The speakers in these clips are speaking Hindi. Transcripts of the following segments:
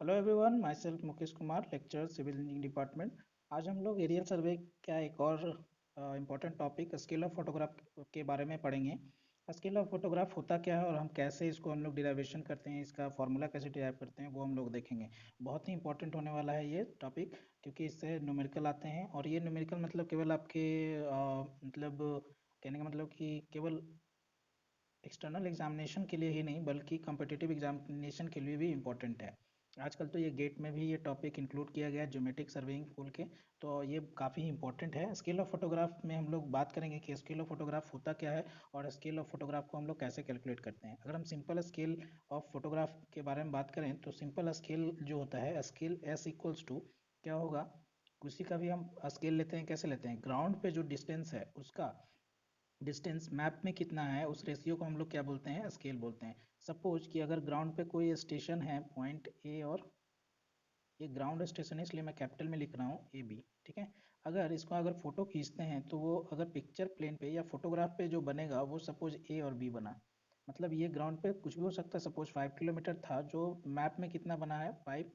Hello everyone, myself Mukesh Kumar, lecture civil engineering department. आज हम लोग एरियल सर्वे का एक और important topic scale of photograph के बारे में पढ़ेंगे। स्केल ऑफ फोटोग्राफ होता क्या है और हम कैसे इसको हम लोग डिराइवेशन करते हैं, इसका फॉर्मूला कैसे डिराइव करते हैं, वो हम लोग देखेंगे। बहुत ही इंपॉर्टेंट होने वाला है ये टॉपिक, क्योंकि इससे न्यूमेरिकल आते हैं। और ये न्यूमेरिकल मतलब केवल आपके मतलब कहने का मतलब कि केवल एक्सटर्नल एग्जामिनेशन के लिए ही नहीं बल्कि कम्पिटिटिव एग्जामिनेशन के लिए भी इम्पोर्टेंट है। आजकल तो ये गेट में भी ये टॉपिक इंक्लूड किया गया है, ज्योमेट्रिक सर्वेइंग बोल के। तो ये काफ़ी इंपॉर्टेंट है। स्केल ऑफ फोटोग्राफ में हम लोग बात करेंगे कि स्केल ऑफ फोटोग्राफ होता क्या है और स्केल ऑफ फोटोग्राफ को हम लोग कैसे कैलकुलेट करते हैं। अगर हम सिंपल स्केल ऑफ फोटोग्राफ के बारे में बात करें तो सिंपल स्केल जो होता है, स्केल एस इक्वल्स टू क्या होगा, किसी का भी हम स्केल लेते हैं, कैसे लेते हैं, ग्राउंड पे जो डिस्टेंस है उसका डिस्टेंस मैप में कितना है उस रेशियो को हम लोग क्या बोलते हैं, स्केल बोलते हैं। सपोज कि अगर ग्राउंड पे कोई स्टेशन है पॉइंट ए, और ये ग्राउंड स्टेशन है इसलिए मैं कैपिटल में लिख रहा हूँ ए बी, ठीक है। अगर इसको अगर फोटो खींचते हैं तो वो अगर पिक्चर प्लेन पे या फोटोग्राफ पे जो बनेगा वो सपोज ए और बी बना, मतलब ये ग्राउंड पे कुछ भी हो सकता है। सपोज 5 किलोमीटर था, जो मैप में कितना बना है 5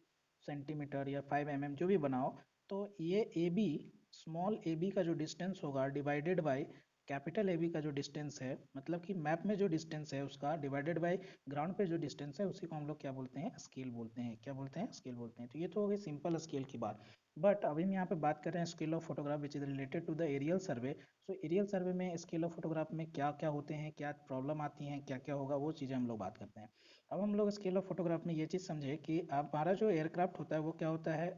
सेंटीमीटर या 5 mm जो भी बनाओ। तो ये A B, small A B का जो डिस्टेंस होगा divided by capital A B का जो डिस्टेंस है, मतलब कि मैप में जो डिस्टेंस है उसका डिवाइडेड बाई ग्राउंड पे जो डिस्टेंस है, उसी को हम लोग क्या बोलते हैं, स्केल बोलते हैं। क्या बोलते हैं, स्केल बोलते हैं। तो ये तो हो गई सिंपल स्केल की बात। बट अभी हम यहाँ पे बात कर रहे हैं scale of photograph which is related to the aerial survey. So aerial survey में स्केल ऑफ फोटोग्राफ में क्या क्या होते हैं, क्या प्रॉब्लम आती हैं, क्या क्या होगा, वो चीज़ें हम लोग बात करते हैं। अब हम लोग स्केल ऑफ फोटोग्राफ में ये चीज़ समझे कि हमारा जो एयरक्राफ्ट होता है वो क्या होता है,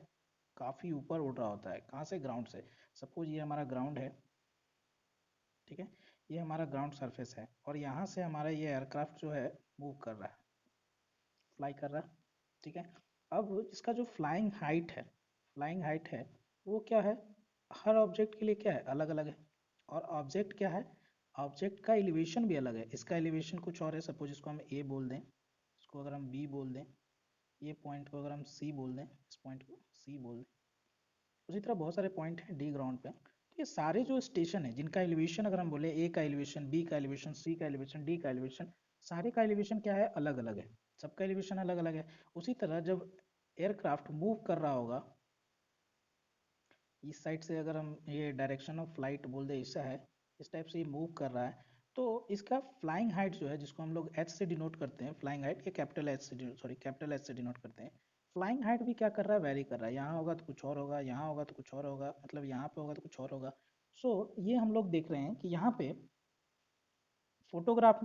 काफ़ी ऊपर उड़ रहा होता है। कहाँ से, ग्राउंड से। सपोज ये हमारा ग्राउंड है, ठीक है। ये हमारा ग्राउंड सरफेस है और यहाँ से हमारा ये एयरक्राफ्ट जो है मूव कर रहा है, फ्लाई कर रहा है, ठीक है। अब इसका जो फ्लाइंग हाइट है, फ्लाइंग हाइट है वो क्या है, हर ऑब्जेक्ट के लिए क्या है, अलग अलग है। और ऑब्जेक्ट क्या है, ऑब्जेक्ट का एलिवेशन भी अलग है। इसका एलिवेशन कुछ और है, सपोज इसको हम ए बोल दें, इसको अगर हम बी बोल दें, ये पॉइंट को अगर हम सी बोल दें, इस पॉइंट को सी बोल दें। उसी तरह बहुत सारे पॉइंट हैं डी ग्राउंड पे। तो ये सारे जो स्टेशन है जिनका एलिवेशन अगर हम बोले, ए का एलिवेशन, बी का एलिवेशन, सी का एलिवेशन, डी का एलिवेशन, सारे का एलिवेशन क्या है, अलग अलग है। सबका एलिवेशन अलग अलग है। उसी तरह जब एयरक्राफ्ट मूव कर रहा होगा, इस साइड से अगर हम ये डायरेक्शन ऑफ फ्लाइट बोल दे, ऐसा है, इस टाइप से ये मूव कर रहा है, तो इसका फ्लाइंग हाइट जो है, जिसको हम लोग एच से डिनोट करते हैं, फ्लाइंग हाइट, ये कैपिटल एच से, सॉरी कैपिटल एच से डिनोट करते हैं। फ्लाइंग हाइट भी क्या कर रहा है, वेरी कर रहा है। यहाँ होगा तो कुछ और होगा, यहाँ होगा तो कुछ और होगा, मतलब यहाँ पे होगा तो कुछ और होगा। सो ये हम लोग देख रहे हैं कि यहाँ पे फोटोग्राफ,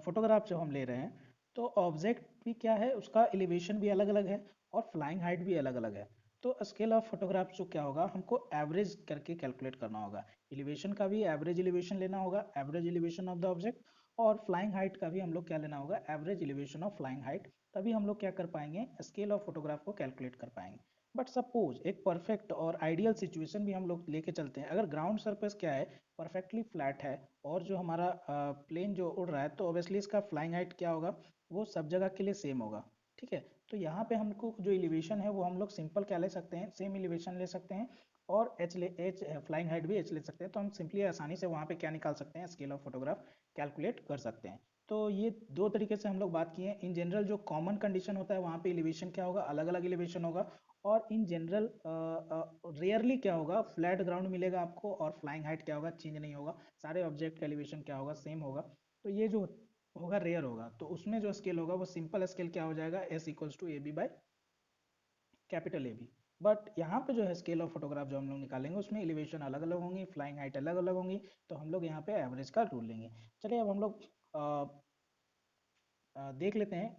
फोटोग्राफ जब हम ले रहे हैं तो ऑब्जेक्ट भी क्या है, उसका एलिवेशन भी अलग अलग है और फ्लाइंग हाइट भी अलग अलग है। तो स्केल ऑफ फोटोग्राफ जो क्या होगा, हमको एवरेज करके कैलकुलेट करना होगा। एलिवेशन का भी एवरेज एलिवेशन लेना होगा, average elevation of the object. और फ्लाइंग हाइट का भी हम लोग क्या लेना होगा, average elevation of flying height. तभी हम लोग क्या कर पाएंगे, स्केल ऑफ फोटोग्राफ को कैलकुलेट कर पाएंगे। बट सपोज एक परफेक्ट और आइडियल सिचुएशन भी हम लोग लेके चलते हैं। अगर ग्राउंड सरफेस क्या है, परफेक्टली फ्लैट है, और जो हमारा प्लेन जो उड़ रहा है, तो ऑब्वियसली इसका फ्लाइंग हाइट क्या होगा, वो सब जगह के लिए सेम होगा, ठीक है। तो यहाँ पे हमको जो एलिवेशन है वो हम लोग सिंपल क्या ले सकते हैं, सेम एलिवेशन ले सकते हैं। और एच फ्लाइंग हाइट भी एच ले सकते हैं। तो हम सिंपली आसानी से वहाँ पे क्या निकाल सकते हैं, स्केल ऑफ फोटोग्राफ कैलकुलेट कर सकते हैं। तो ये दो तरीके से हम लोग बात किए हैं। इन जनरल जो कॉमन कंडीशन होता है वहाँ पे एलिवेशन क्या होगा, अलग अलग एलिवेशन होगा। और इन जनरल रेयरली क्या होगा, फ्लैट ग्राउंड मिलेगा आपको, और फ्लाइंग हाइट क्या होगा, चेंज नहीं होगा। सारे ऑब्जेक्ट का एलिवेशन क्या होगा, सेम होगा। तो ये जो होगा रेयर होगा। तो उसमें जो स्केल होगा वो सिंपल स्केल क्या हो जाएगा, S equals to A B by capital A B. But यहाँ पे जो है स्केल ऑफ फोटोग्राफ जो हम लोग निकालेंगे उसमें एलिवेशन अलग अलग होंगी, फ्लाइंग हाइट अलग अलग होंगी। तो हम लोग यहाँ पे एवरेज का रूल लेंगे। चलिए अब हम लोग देख लेते हैं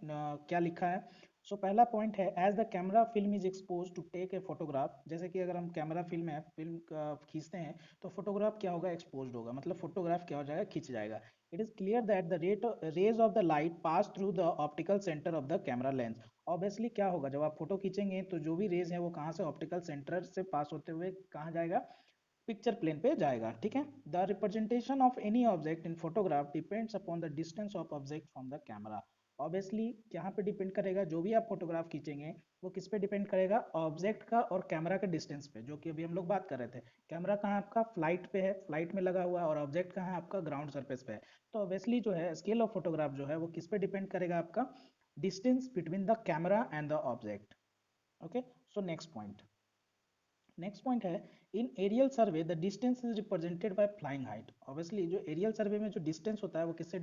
क्या लिखा है। सो पहला पॉइंट है, as the camera film is expose to take a photograph. जैसे कि अगर हम कैमरा फिल्म है, फिल्म खींचते हैं, तो फोटोग्राफ क्या होगा, एक्सपोज होगा, मतलब फोटोग्राफ क्या हो जाएगा, खींच जाएगा। It is clear that the rays of the light pass through the optical centre of the camera lens. Obviously क्या होगा, जब आप फोटो खींचेंगे तो जो भी रेज है वो कहाँ से, ऑप्टिकल सेंटर से पास होते हुए कहाँ जाएगा, पिक्चर प्लेन पे जाएगा, ठीक है। The representation of any object in photograph depends upon the distance of object from the camera. Obviously यहाँ पे डिपेंड करेगा, जो भी आप फोटोग्राफ खींचेंगे वो किस पे डिपेंड करेगा, ऑब्जेक्ट का और कैमरा के डिस्टेंस पे, जो कि अभी हम लोग बात कर रहे थे। कैमरा कहाँ आपका, फ्लाइट पे है, फ्लाइट में लगा हुआ है, और ऑब्जेक्ट कहाँ है आपका, ग्राउंड सरफेस पे है। तो ऑब्वियसली जो है स्केल ऑफ फोटोग्राफ जो है वो किस पे डिपेंड करेगा, आपका distance between the camera and the object. Okay, so next point है, in aerial survey the distance is represented by flying height. Obviously जो एरियल सर्वे में जो डिस्टेंस होता है वो किससे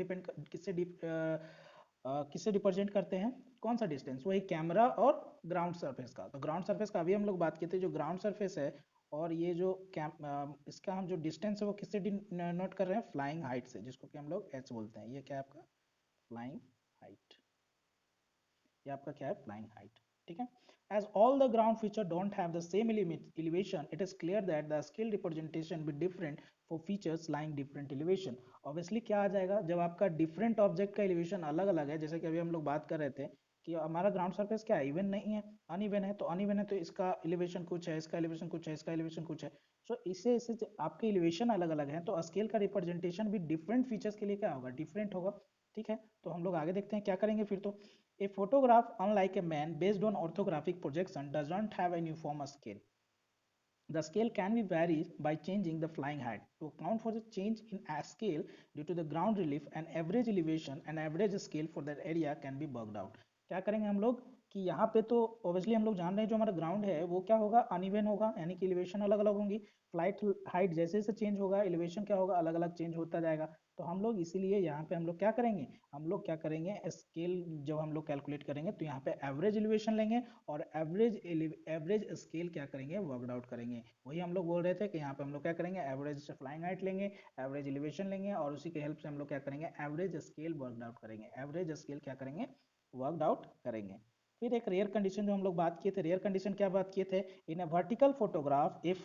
रिप्रेजेंट करते हैं, कौन सा डिस्टेंस, वही कैमरा और ग्राउंड सरफेस का। तो ग्राउंड सरफेस का अभी हम लोग बात किए थे, जो ग्राउंड सरफेस है और ये जो इसका हम जो डिस्टेंस है वो किससे नोट कर रहे हैं, फ्लाइंग हाइट से, जिसको कि हम लोग एच बोलते हैं। ये क्या है आपका फ्लाइंग हाइट, ये आपका क्या है फ्लाइंग हाइट। ठीक है, as all the ground feature don't have the same elevation, it is clear that the scale representation be different for features lying different elevation। obviously क्या आ जाएगा, जब आपका different object का elevation अलग अलग है, जैसे कि अभी हम लोग बात कर रहे थे कि हमारा ग्राउंड सरफेस क्या है, इवन नहीं है, अनइवन है, तो अनइवन है तो इसका एलिवेशन कुछ है, इसका एलिवेशन कुछ है, इसका एलिवेशन कुछ है। सो इससे इससे आपके एलिवेशन अलग अलग है, तो स्केल का रिप्रेजेंटेशन भी डिफरेंट फीचर्स के लिए क्या होगा, डिफरेंट होगा। ठीक है, तो हम लोग आगे देखते हैं क्या करेंगे फिर। तो a photograph, unlike a man, based on orthographic projection, does not have a uniform scale. The scale can be varied by changing the flying height. To account for the change in a scale due to the ground relief, an average elevation and average scale for that area can be worked out. क्या करेंगे हम लोग कि यहाँ पे तो ऑब्वियसली हम लोग जान रहे हैं जो हमारा ग्राउंड है वो क्या होगा, अनइवन होगा, यानी कि एलिवेशन अलग अलग होंगी। फ्लाइट हाइट जैसे जैसे चेंज होगा एलिवेशन क्या होगा, अलग अलग चेंज होता जाएगा। तो हम लोग इसीलिए यहाँ पे हम लोग क्या करेंगे, हम लोग क्या करेंगे स्केल जब हम लोग कैलकुलेट करेंगे तो यहाँ पे एवरेज एलिवेशन लेंगे और एवरेज स्केल क्या करेंगे, वर्कड आउट करेंगे। वही हम लोग बोल रहे थे कि यहाँ पे हम लोग क्या करेंगे, एवरेज फ्लाइंग हाइट लेंगे, एवरेज एलिवेशन लेंगे और उसी के हेल्प से हम लोग क्या करेंगे, एवरेज स्केल वर्कड आउट करेंगे, एवरेज स्केल क्या करेंगे, वर्कड आउट करेंगे। फिर एक रेयर कंडीशन जो हम लोग बात किए थे, रेयर कंडीशन क्या बात किए थे, in a vertical photograph if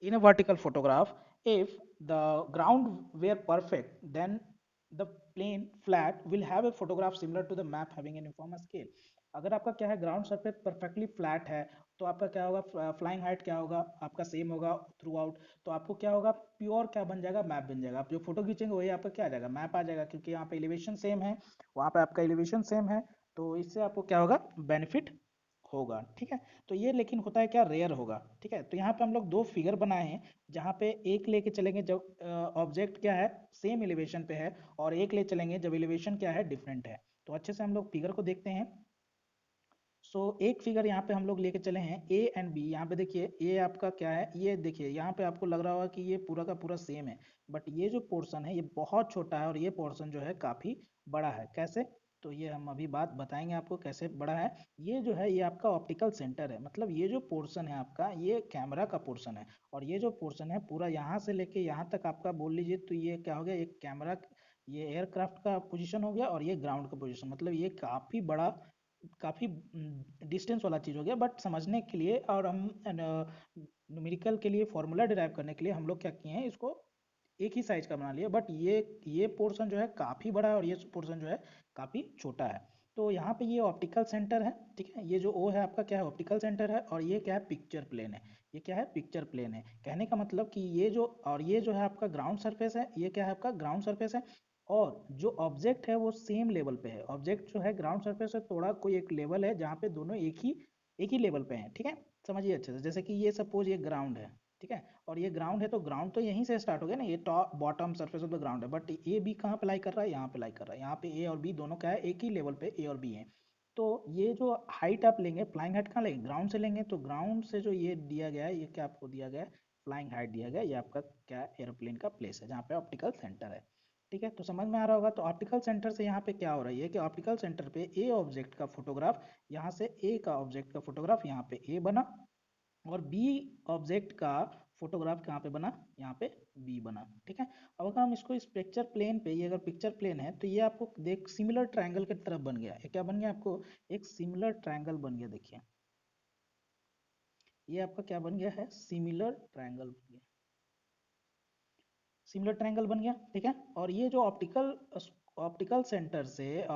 in a vertical photograph, if the ground were perfect, then the plane flat will have a photograph similar to the map having a uniform scale। अगर आपका क्या है ग्राउंड सरफेस परफेक्टली फ्लैट है तो आपका क्या होगा, फ्लाइंग हाइट क्या होगा आपका सेम होगा थ्रू आउट, तो आपको क्या होगा, प्योर क्या बन जाएगा, मैप बन जाएगा। आप जो फोटो खींचेंगे वही आपका क्या आ जाएगा, मैप आ जाएगा, क्योंकि यहाँ पे एलिवेशन सेम है, वहाँ पे आपका एलिवेशन सेम है, तो इससे आपको क्या होगा, बेनिफिट होगा। ठीक है, तो ये लेकिन होता है क्या, रेयर होगा। ठीक है, तो यहाँ पे हम लोग दो फिगर बनाए हैं, जहाँ पे एक लेके चलेंगे जब ऑब्जेक्ट क्या है सेम एलिवेशन पे है, और एक ले चलेंगे जब एलिवेशन क्या है डिफरेंट है। तो अच्छे से हम लोग फिगर को देखते हैं। सो एक फिगर यहाँ पे हम लोग लेके चले हैं ए एंड बी। यहाँ पे देखिए ये आपका क्या है, ये देखिए यहाँ पे आपको लग रहा होगा कि ये पूरा का पूरा सेम है, बट ये जो पोर्शन है ये बहुत छोटा है और ये पोर्शन जो है काफी बड़ा है। कैसे, तो ये हम अभी बात बताएंगे आपको कैसे बड़ा है। ये जो है ये आपका ऑप्टिकल सेंटर है, मतलब ये जो पोर्शन है आपका ये कैमरा का पोर्शन है, और ये जो पोर्शन है पूरा यहाँ से लेके यहाँ तक आपका बोल लीजिए तो ये क्या हो गया, एक कैमरा, ये एयरक्राफ्ट का पोजीशन हो गया और ये ग्राउंड का पोजीशन, मतलब ये काफी बड़ा, काफ़ी डिस्टेंस वाला चीज़ हो गया। बट समझने के लिए और हम न्यूमेरिकल के लिए फॉर्मूला डिराइव करने के लिए हम लोग क्या किए हैं, इसको एक ही साइज का बना लिया, बट ये पोर्शन जो है काफ़ी बड़ा है और ये पोर्शन जो है काफ़ी छोटा है। तो यहाँ पे ये ऑप्टिकल सेंटर है। ठीक है, ये जो ओ है आपका क्या है, ऑप्टिकल सेंटर है, और ये क्या है, पिक्चर प्लेन है। ये क्या है, पिक्चर प्लेन है। कहने का मतलब कि ये जो है आपका ग्राउंड सरफेस है, ये क्या है आपका ग्राउंड सरफेस है, और जो ऑब्जेक्ट है वो सेम लेवल पे है। ऑब्जेक्ट जो है ग्राउंड सरफेस से थोड़ा कोई एक लेवल है जहाँ पे दोनों एक ही लेवल पे हैं। ठीक है, समझिए अच्छे से, जैसे कि ये सपोज ये ग्राउंड है, ठीक है, और ये ग्राउंड है, तो ग्राउंड तो यहीं से स्टार्ट हो गया ना, ये top bottom surface of the ground है, बट ए बी कहाँ पे लाई कर रहा है, यहाँ पे लाई कर रहा है। यहाँ पे ए और बी दोनों क्या है, एक ही लेवल पे ए और बी है। तो ये जो हाइट आप लेंगे, फ्लाइंग हाइट कहाँ लेंगे, ग्राउंड से लेंगे, तो ग्राउंड से जो ये दिया गया है, ये क्या आपको दिया गया है, फ्लाइंग हाइट दिया गया है। ये आपका क्या एरोप्लेन का प्लेस है जहाँ पे ऑप्टिकल सेंटर है। ठीक है, तो समझ में आ रहा होगा। तो ऑप्टिकल सेंटर से यहाँ पे क्या हो रहा है कि ऑप्टिकल सेंटर पे ए ऑब्जेक्ट का फोटोग्राफ, यहाँ से ए का ऑब्जेक्ट का फोटोग्राफ यहाँ पे ए बना, और बी ऑब्जेक्ट का फोटोग्राफ कहाँ पे बना, यहाँ पे बी बना। ठीक है, अब अगर हम इसको इस पिक्चर प्लेन पे, ये अगर पिक्चर प्लेन है तो ये आपको देख सिमिलर ट्रायंगल की तरफ बन गया। ये क्या बन गया आपको, एक सिमिलर ट्रायंगल बन गया। देखिए ये आपका क्या बन गया है, सिमिलर ट्रायंगल बन गया, सिमिलर ट्रायंगल बन गया। ठीक है, और ये जो ऑप्टिकल सेंटर से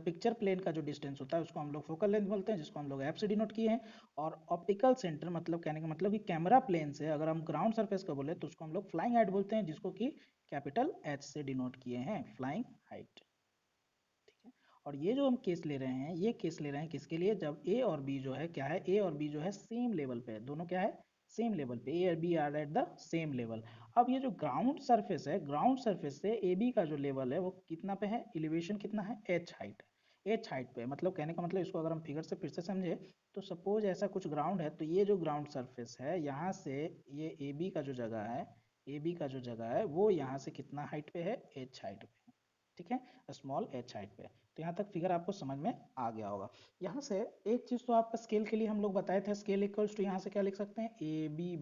पिक्चर प्लेन का जो डिस्टेंस होता है उसको हम लोग फोकल लेंथ बोलते हैं, जिसको हम लोग एफ से डिनोट किए हैं। और ऑप्टिकल सेंटर मतलब कहने का मतलब कि कैमरा प्लेन से अगर हम ग्राउंड सरफेस का बोले तो उसको हम लोग फ्लाइंग हाइट बोलते हैं, जिसको कि कैपिटल एच से डिनोट किए हैं, फ्लाइंग हाइट। ठीक है, और ये जो हम केस ले रहे हैं, ये केस ले रहे हैं किसके लिए, जब ए और बी जो है क्या है, ए और बी जो है सेम लेवल पे है, दोनों क्या है, सेम लेवल पे, ए और B are at the same level. अब ये जो ग्राउंड सरफेस है, ग्राउंड सरफेस से ए बी का जो लेवल है वो कितना पे है, एलिवेशन कितना है, एच हाइट। एच हाइट पे, मतलब कहने का मतलब इसको अगर हम फिगर से फिर से समझे तो सपोज ऐसा कुछ ग्राउंड है, तो ये जो ग्राउंड सरफेस है यहाँ से ये ए बी का जो जगह है, ए बी का जो जगह है वो यहाँ से कितना हाइट पे है, एच हाइट पे है, ठीक है, स्मॉल एच हाइट पे। तो यहाँ तक फिगर आपको समझ में आ गया होगा। यहाँ से एक चीज़ तो आपका स्केल के लिए हम लोग बताए थे, स्केल इक्वल्स टू यहाँ से क्या लिख सकते हैं, ए बी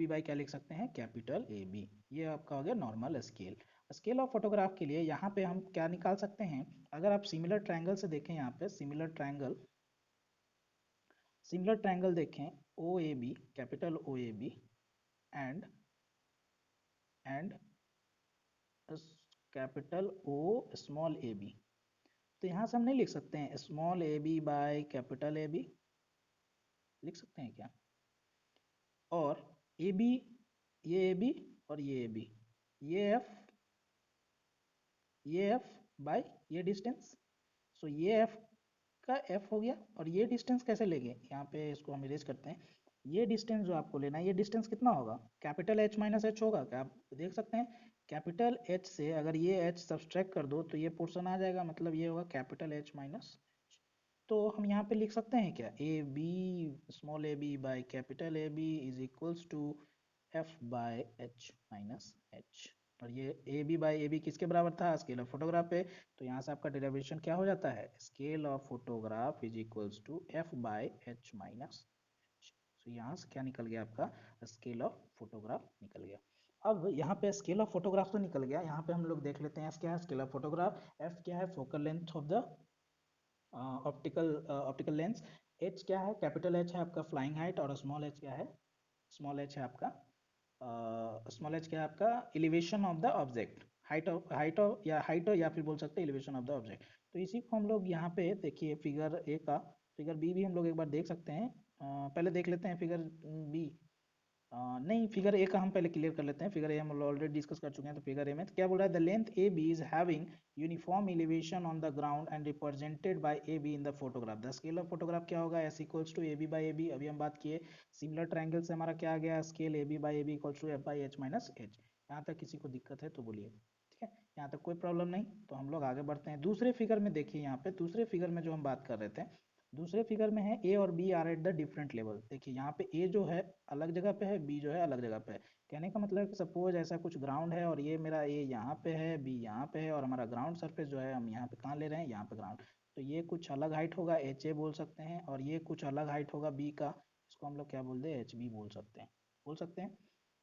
बाई क्या लिख सकते हैं, कैपिटल ए बी। ये आपका हो गया normal scale. Scale of photograph के लिए यहाँ पे हम क्या निकाल सकते हैं, अगर आप सिमिलर ट्रायंगल से देखें, यहाँ पे सिमिलर ट्रायंगल देखें, O A B, capital O A B and capital O small A B, तो यहाँ से हम नहीं लिख सकते हैं small A B by capital A B, लिख सकते हैं क्या, और ए बी, ये ए बी और ये ए बी, ये एफ बाई ये डिस्टेंस, सो ये एफ का एफ हो गया, और ये डिस्टेंस कैसे लेंगे, यहाँ पे इसको हम इरेज करते हैं, ये डिस्टेंस जो आपको लेना है, ये डिस्टेंस कितना होगा, कैपिटल एच माइनस एच होगा, क्या आप देख सकते हैं, कैपिटल एच से अगर ये एच सब्सट्रैक्ट कर दो तो ये पोर्शन आ जाएगा, मतलब ये होगा कैपिटल एच माइनस। तो हम यहाँ पे लिख सकते हैं क्या, A B, small A B by capital A B is equals to F by H minus H, और ये A B by A B किसके बराबर था, स्केल ऑफ फोटोग्राफ पे। तो यहाँ से आपका डेरिवेशन क्या हो जाता है, scale of photograph is equals to F by H minus H. तो यहाँ से क्या निकल गया, आपका स्केल ऑफ फोटोग्राफ निकल गया। अब यहाँ पे स्केल ऑफ फोटोग्राफ तो निकल गया, यहाँ पे हम लोग देख लेते हैं एफ क्या है, स्केल ऑफ फोटोग्राफ, एफ क्या है, focal length of the optical lens, H क्या है, कैपिटल एच है आपका फ्लाइंग हाइट, और स्मॉल एच क्या है, स्मॉल एच है आपका स्मॉल एच क्या है आपका elevation of the object, height या फिर बोल सकते हैं एलिवेशन ऑफ द ऑब्जेक्ट। तो इसी को हम लोग यहाँ पे देखिए फिगर ए का, फिगर बी भी हम लोग एक बार देख सकते हैं, पहले देख लेते हैं फिगर बी, नहीं फिगर ए का हम पहले क्लियर कर लेते हैं, फिगर ए हम ऑलरेडी डिस्कस कर चुके हैं। तो फिगर ए में तो क्या बोल रहा है, the length A B is having uniform elevation on the ground and represented by A B in the photograph, the scale of photograph क्या होगा, S equals to A B by A B. अभी हम बात किए सिमिलर ट्राइंगल से हमारा क्या आ गया, scale A B by A B equals to F by H minus H. यहाँ तक किसी को दिक्कत है तो बोलिए, ठीक है, यहाँ तक कोई प्रॉब्लम नहीं। तो हम लोग आगे बढ़ते हैं दूसरे फिगर में। देखिए यहाँ पे दूसरे फिगर में जो हम बात कर रहे थे, दूसरे फिगर में है ए और B are at the different level. देखिए यहाँ पे ए जो है अलग जगह पे है, बी जो है अलग जगह पे है। कहने का मतलब है कि सपोज ऐसा कुछ ग्राउंड है और ये मेरा ए यहाँ पे है, बी यहाँ पे है, और हमारा ग्राउंड सरफेस जो है हम यहाँ पे कहाँ ले रहे हैं, यहाँ पे ग्राउंड। तो ये कुछ अलग हाइट होगा, एच ए बोल सकते हैं, और ये कुछ अलग हाइट होगा बी का, इसको हम लोग क्या बोलते हैं, एच बी बोल सकते हैं।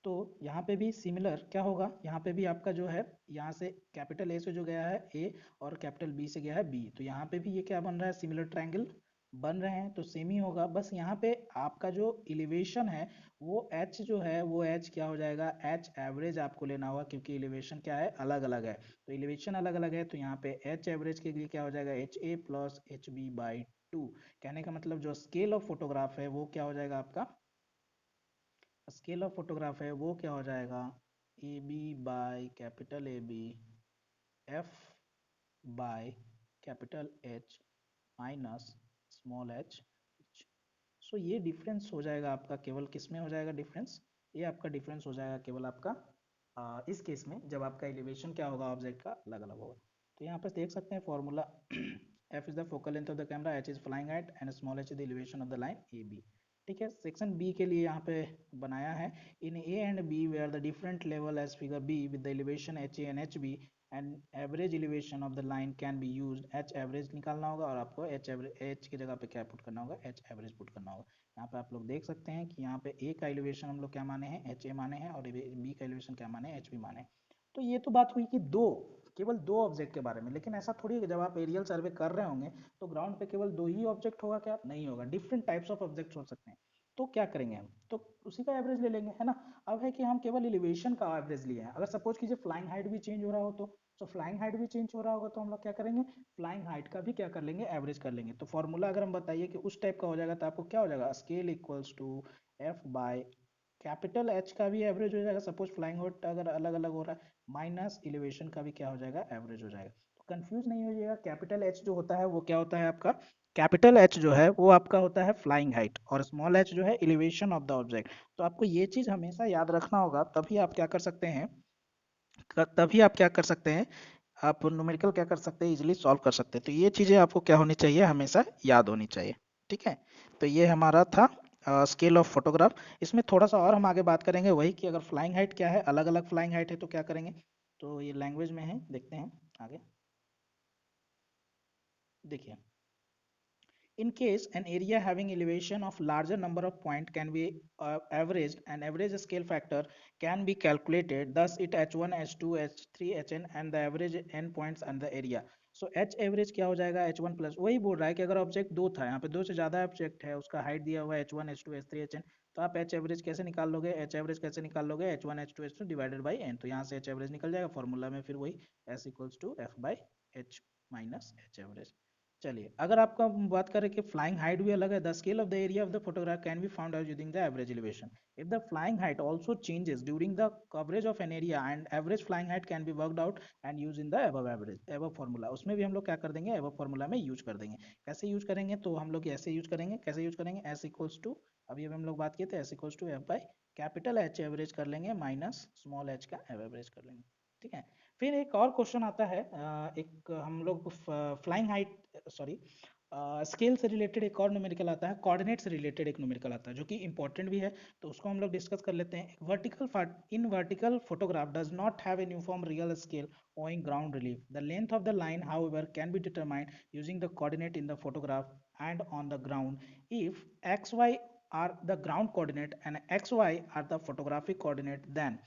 तो यहाँ पे भी सिमिलर क्या होगा, यहाँ पे भी आपका जो है यहाँ से कैपिटल ए से जो गया है ए, और कैपिटल बी से गया है बी, तो यहाँ पे भी ये क्या बन रहा है, सिमिलर ट्रायंगल बन रहे हैं। तो सेम ही होगा, बस यहाँ पे आपका जो एलिवेशन है वो एच जो है वो एच क्या हो जाएगा, एच एवरेज आपको लेना होगा, क्योंकि एलिवेशन क्या है, अलग अलग है। तो एलिवेशन अलग अलग है, तो यहाँ पे एच एवरेज के लिए क्या हो जाएगा, H A plus H B by two. कहने का मतलब जो स्केल ऑफ फोटोग्राफ है वो क्या हो जाएगा, आपका स्केल ऑफ फोटोग्राफ है वो क्या हो जाएगा, A B by capital A B F by capital H minus small H. So ये डिफरेंस हो जाएगा आपका, केवल किस में हो जाएगा डिफरेंस, ये आपका डिफरेंस हो जाएगा केवल आपका इस केस में जब आपका एलिवेशन क्या होगा ऑब्जेक्ट का अलग अलग होगा। तो यहाँ पर देख सकते हैं formula, F is the focal length of the camera, H is flying height and small H is the elevation of the line A B. ठीक है, सेक्शन बी के लिए यहाँ पे बनाया है, in A and B where the different level as figure B with the elevation H A and H B and average elevation of the line can be used, H average निकालना होगा, और आपको एच एवरेज, एच की जगह पे क्या पुट करना होगा, एच एवरेज पुट करना होगा। यहाँ पे आप लोग देख सकते हैं कि यहाँ पे ए का एलिवेशन हम लोग क्या माने हैं, एच ए माने हैं, और बी का एलिवेशन क्या माने हैं, एच बी माने हैं। तो ये तो बात हुई कि केवल दो ऑब्जेक्ट के बारे में, लेकिन ऐसा थोड़ी है कि जब आप एरियल सर्वे कर रहे होंगे तो ग्राउंड पे केवल दो ही ऑब्जेक्ट होगा, क्या नहीं होगा, डिफरेंट टाइप्स ऑफ ऑब्जेक्ट हो सकते हैं। तो क्या करेंगे हम, तो उसी का एवरेज ले लेंगे, है ना। अब है कि हम केवल एलिवेशन का एवरेज लिए हैं, अगर सपोज कीजिए फ्लाइंग हाइट भी चेंज हो रहा हो तो फ्लाइंग हाइट भी चेंज हो रहा होगा तो हम लोग क्या करेंगे, फ्लाइंग हाइट का भी क्या कर लेंगे, एवरेज कर लेंगे। तो फॉर्मूला अगर हम बताइए कि उस टाइप का हो जाएगा तो आपको क्या हो जाएगा, scale equals to F by capital H का भी एवरेज हो जाएगा, सपोज फ्लाइंग हाइट अगर अलग अलग हो रहा है, माइनस एलिवेशन का भी क्या हो जाएगा, एवरेज हो जाएगा। तो कंफ्यूज नहीं होइएगा, कैपिटल एच जो होता है वो क्या होता है आपका, कैपिटल एच जो है वो आपका होता है फ्लाइंग हाइट, और स्मॉल एच जो है एलिवेशन ऑफ द ऑब्जेक्ट। तो आपको ये चीज हमेशा याद रखना होगा, तभी आप क्या कर सकते हैं, आप न्यूमेरिकल क्या कर सकते हैं, इजीली सॉल्व कर सकते हैं। तो ये चीज़ें आपको क्या होनी चाहिए, हमेशा याद होनी चाहिए। ठीक है, तो ये हमारा था स्केल ऑफ फोटोग्राफ। इसमें थोड़ा सा और हम आगे बात करेंगे वही कि अगर फ्लाइंग हाइट क्या है, अलग अलग फ्लाइंग हाइट है तो क्या करेंगे। तो ये लैंग्वेज में है, देखते हैं आगे। देखिए, in case an area having elevation of larger number of point can be averaged, an average scale factor can be calculated. Thus, it h1, h2, h3, hn and the average n points and the area. So h average क्या हो जाएगा, h1 प्लस, वही बोल रहा है कि अगर ऑब्जेक्ट दो था, यहाँ पे दो से ज्यादा ऑब्जेक्ट है, उसका हाइट दिया हुआ है h1, h2, h3, hn, तो आप h एवरेज कैसे निकाल लोगे, h एवरेज कैसे निकाल लोगे, h1, h2, h2 divided by n। तो यहाँ से h एवरेज निकल जाएगा, फॉर्मूला में फिर वही s equals to f by h minus h average. चलिए, अगर आपका बात करें कि फ्लाइंग हाइट भी अलग है, the scale of the area of the photograph can be found out using the average elevation. If the flying height also changes during the coverage of an area and average flying height can be worked out and use in the above average above formula. उसमें भी हम लोग क्या कर देंगे, अबव फार्मूला में यूज कर देंगे। कैसे यूज करेंगे, तो हम लोग ऐसे यूज करेंगे, कैसे यूज करेंगे, एस इक्वल्स टू, अभी हम लोग बात किए थे, S equals to F by capital H average कर लेंगे माइनस स्मॉल एच का एवरेज कर लेंगे। ठीक है, फिर एक और क्वेश्चन आता है, एक हम लोग फ्लाइंग हाइट, सॉरी, स्केल से रिलेटेड एक और न्यूमेरिकल आता है, कोऑर्डिनेट से रिलेटेड एक न्यूमेरिकल आता है जो कि इंपॉर्टेंट भी है, तो उसको हम लोग डिस्कस कर लेते हैं। Vertical photograph does not have a uniform real scale owing ground relief. The length of the line, however, can be determined using the coordinate in the photograph and on the ground. If xy are the ground coordinate and xy are the photographic coordinate, then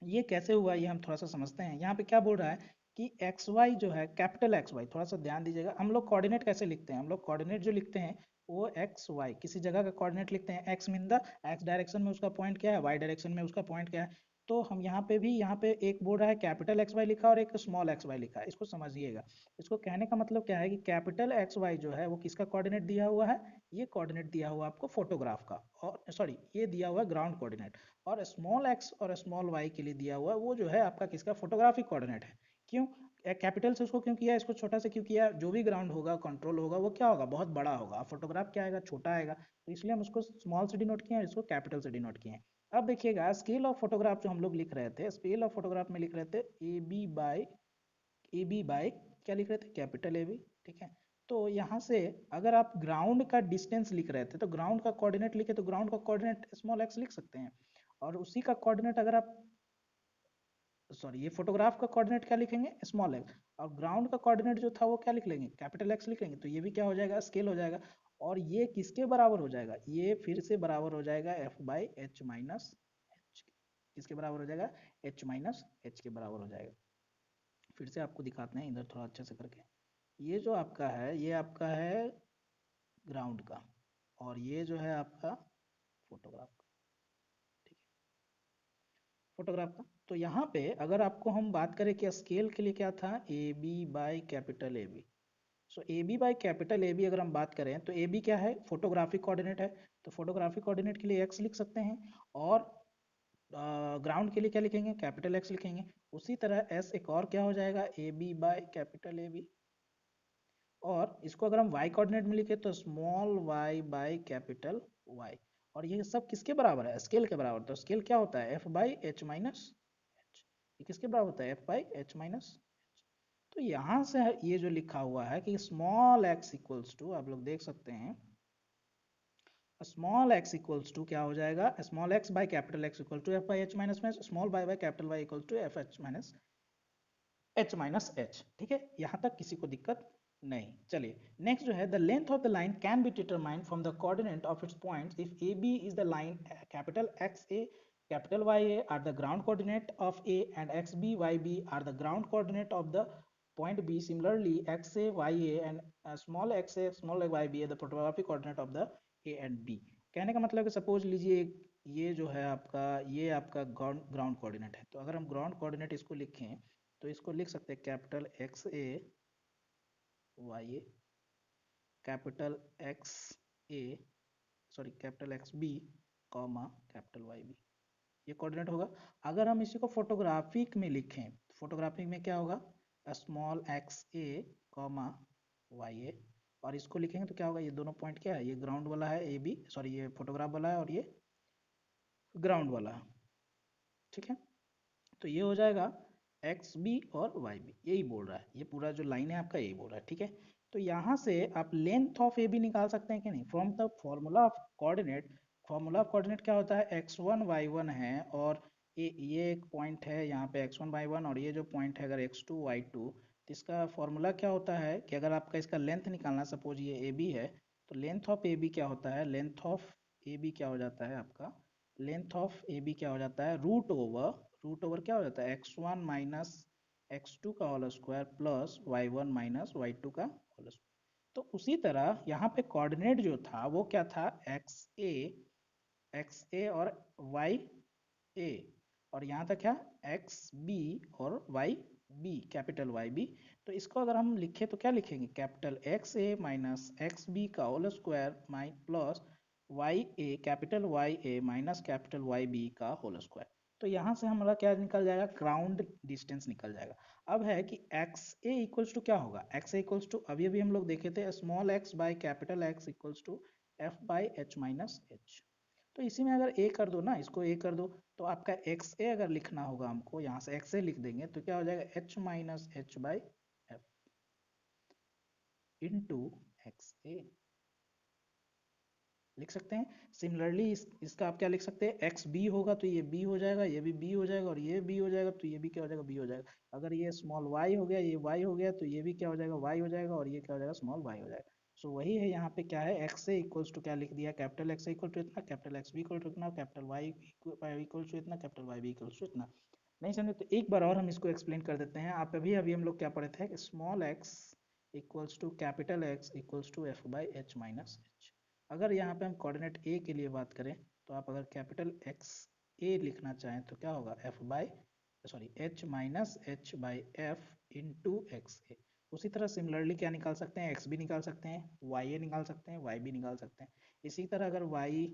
ये कैसे हुआ, ये हम थोड़ा सा समझते हैं। यहाँ पे क्या बोल रहा है कि एक्स वाई जो है, कैपिटल एक्स वाई, थोड़ा सा ध्यान दीजिएगा। हम लोग कोऑर्डिनेट कैसे लिखते हैं, हम लोग कोऑर्डिनेट जो लिखते हैं वो एक्स वाई, किसी जगह का कोऑर्डिनेट लिखते हैं, x mean the x direction में उसका पॉइंट क्या है, वाई डायरेक्शन में उसका पॉइंट क्या है। तो हम यहाँ पे भी, यहाँ पे एक बोल रहा है कैपिटल एक्स वाई लिखा और एक स्मॉल एक्स वाई लिखा है, इसको समझिएगा। इसको कहने का मतलब क्या है कि कैपिटल एक्स वाई जो है वो किसका कोऑर्डिनेट दिया हुआ है, ये कोऑर्डिनेट दिया हुआ आपको फोटोग्राफ का, और सॉरी ये दिया हुआ ग्राउंड कोऑर्डिनेट। और स्मॉल एक्स और स्मॉल वाई के लिए दिया हुआ वो जो है आपका किसका, फोटोग्राफिक कोऑर्डिनेट है। क्यों कैपिटल से उसको क्यों किया, इसको छोटा से क्यों किया, जो भी ग्राउंड होगा, कंट्रोल होगा, वो क्या होगा, बहुत बड़ा होगा, फोटोग्राफ क्या आएगा, छोटा आएगा, तो इसलिए हम उसको स्मॉल से डिनोट किए हैं, इसको कैपिटल से डिनोट किए हैं। अब देखिएगा, स्केल ऑफ फोटोग्राफ जो हम लोग लिख रहे थे, स्केल ऑफ फोटोग्राफ में लिख रहे थे ए बी बाई क्या लिख रहे थे, कैपिटल ए बी। ठीक है, तो यहाँ से अगर आप ग्राउंड का डिस्टेंस लिख रहे थे तो ग्राउंड का कोऑर्डिनेट लिखे तो ग्राउंड का कोऑर्डिनेट स्मॉल एक्स लिख सकते हैं, और उसी का कोऑर्डिनेट अगर आप, सॉरी, ये फोटोग्राफ का कोऑर्डिनेट क्या लिखेंगे, स्मॉल एक्स, और ग्राउंड का कोऑर्डिनेट जो था वो क्या लिख लेंगे, कैपिटल एक्स लिख लेंगे। तो ये भी क्या हो जाएगा, स्केल हो जाएगा। और ये किसके बराबर हो जाएगा, ये फिर से बराबर हो जाएगा F by H minus H, किसके बराबर हो जाएगा, एच माइनस एच के बराबर हो जाएगा। फिर से आपको दिखाते हैं इधर थोड़ा अच्छे से करके। ये जो आपका है, ये आपका है ग्राउंड का, और ये जो है आपका फोटोग्राफ का। ठीक है, फोटोग्राफ का। तो यहाँ पे अगर आपको हम बात करें कि स्केल के लिए क्या था, A B by capital A B. So A B by capital A B अगर हम बात करें तो ए बी क्या है, फोटोग्राफिक कोऑर्डिनेट है, तो फोटोग्राफिक कोऑर्डिनेट के लिए एक्स लिख सकते हैं, और ग्राउंड के लिए क्या लिखेंगे, कैपिटल एक्स लिखेंगे। उसी तरह एस एक और क्या हो जाएगा, A B by capital A B, और इसको अगर हम y कोऑर्डिनेट में लिखे तो small y by capital y। और ये सब किसके बराबर है, स्केल के बराबर। तो स्केल क्या होता है, f by H minus H. ये किसके बराबर होता है, f by H minus H. तो यहाँ से ये जो लिखा हुआ है कि स्मॉल x इक्वल्स टू, आप लोग देख सकते हैं, स्मॉल x इक्वल्स टू क्या हो जाएगा, small x by capital x equal to f by H minus में small y by capital y equal to F H minus H minus H. ठीक है, यहाँ तक किसी को दिक्कत नहीं। चलिए, नेक्स्ट जो है, the length of the line can be determined from the coordinate of its points if A B is the line capital X A capital Y A are the ground coordinate of A and X B Y B are the ground coordinate of the point B. Similarly X A Y A and small X A small Y B the photographic coordinate of the A and B. कहने का मतलब है कि सपोज लीजिए ये जो है आपका, ये आपका ग्राउंड कोऑर्डिनेट है, तो अगर हम ग्राउंड कोऑर्डिनेट इसको लिखें तो इसको लिख सकते हैं capital X A Y A capital X A, sorry capital X B comma capital Y B, ये कोऑर्डिनेट होगा। अगर हम इसी को फोटोग्राफिक में लिखें, फोटोग्राफिक में क्या होगा, स्मॉल एक्स ए कॉमा वाई ए, और इसको लिखेंगे तो क्या होगा, ये दोनों पॉइंट क्या है, ये ग्राउंड वाला है ए बी, सॉरी ये फोटोग्राफ वाला है और ये ग्राउंड वाला है। ठीक है, तो ये हो जाएगा एक्स बी और वाई बी, यही बोल रहा है, ये पूरा जो लाइन है आपका यही बोल रहा है, ठीक है। तो यहाँ से आप लेंथ ऑफ ए बी निकाल सकते हैं कि नहीं, from the formula of coordinate. Formula of coordinate क्या होता है, x1 y1 है और ये एक पॉइंट है यहाँ पे x1 y1, और ये जो पॉइंट है अगर x2 y2, तो इसका फॉर्मूला क्या होता है कि अगर आपका इसका लेंथ निकालना, सपोज ये ए बी है, तो लेंथ ऑफ ए बी क्या होता है, लेंथ ऑफ ए बी क्या हो जाता है आपका, लेंथ ऑफ ए बी क्या हो जाता है, रूट ओवर क्या हो जाता है, x1 माइनस x2 का whole square plus y1 minus y2 का होल स्क्वायर। तो उसी तरह यहाँ पे कोऑर्डिनेट जो था वो क्या था, एक्स ए और वाई ए, और यहाँ तक क्या, एक्स बी और Y B, capital Y B. तो इसको अगर हम लिखें तो क्या लिखेंगे, capital X A minus X B का whole square my plus Y A, capital Y A minus capital Y B का होल स्क्वायर। तो यहाँ से हमारा क्या निकल जाएगा, ग्राउंड डिस्टेंस निकल जाएगा। अब है कि एक्स ए इक्वल्स टू क्या होगा, एक्स ए इक्वल्स टू अभी अभी हम लोग देखे थे, small X by capital X equals to F by H minus H. तो इसी में अगर ए कर दो ना, इसको ए कर दो, तो आपका एक्स ए अगर लिखना होगा हमको, यहाँ से एक्स ए लिख देंगे तो क्या हो जाएगा, H minus H by F into X A लिख सकते हैं। सिमिलरली इसका आप क्या लिख सकते हैं, एक्स बी होगा तो ये बी हो जाएगा, ये भी बी हो जाएगा, और ये बी हो जाएगा तो ये भी क्या हो जाएगा, बी हो जाएगा। अगर ये स्मॉल वाई हो गया, ये वाई हो गया, तो ये भी क्या हो जाएगा, वाई हो जाएगा, और ये क्या हो जाएगा, स्मॉल वाई हो जाएगा। सो वही है यहाँ पे क्या है, एक्स ए इक्वल्स टू क्या लिख दिया, कैपिटल एक्स इक्वल टू इतना, capital X B equal to इतना, कैपिटल वाई इक्वल टू इतना, capital Y B equal to इतना। नहीं समझे तो एक बार और हम इसको एक्सप्लेन कर देते हैं। आप अभी अभी हम लोग क्या पढ़े थे, small X equals to capital X equals to F by H minus H. अगर यहाँ पे हम कोऑर्डिनेट ए के लिए बात करें, तो आप अगर कैपिटल एक्स ए लिखना चाहें तो क्या होगा, F by sorry H minus H by F into X A. उसी तरह सिमिलरली क्या निकाल सकते हैं, एक्स भी निकाल सकते हैं, वाई ए निकाल सकते हैं, वाई भी निकाल सकते हैं। इसी तरह अगर वाई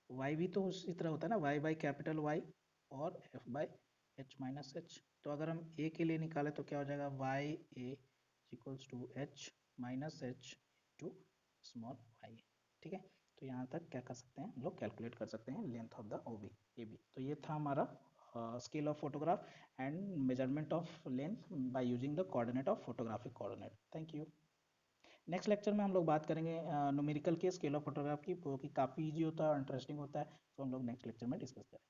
वाई भी तो उसी तरह होता है ना, वाई बाई कैपिटल वाई और F by H minus H. तो अगर हम ए के लिए निकालें तो क्या हो जाएगा, Y A equals to H minus H to small Y, ठीक है। तो यहाँ तक क्या कर सकते हैं हम लोग, कैलकुलेट कर सकते हैं length of the O B A B. तो ये था हमारा scale of photograph and measurement of length by using the coordinate of photographic coordinate. Thank you. Next lecture में हम लोग बात करेंगे न्यूमेरिकल के स्केल ऑफ फोटोग्राफ की, जो कि काफ़ी इजी होता है और इंटरेस्टिंग होता है। तो हम लोग नेक्स्ट लेक्चर में डिस्कस करेंगे।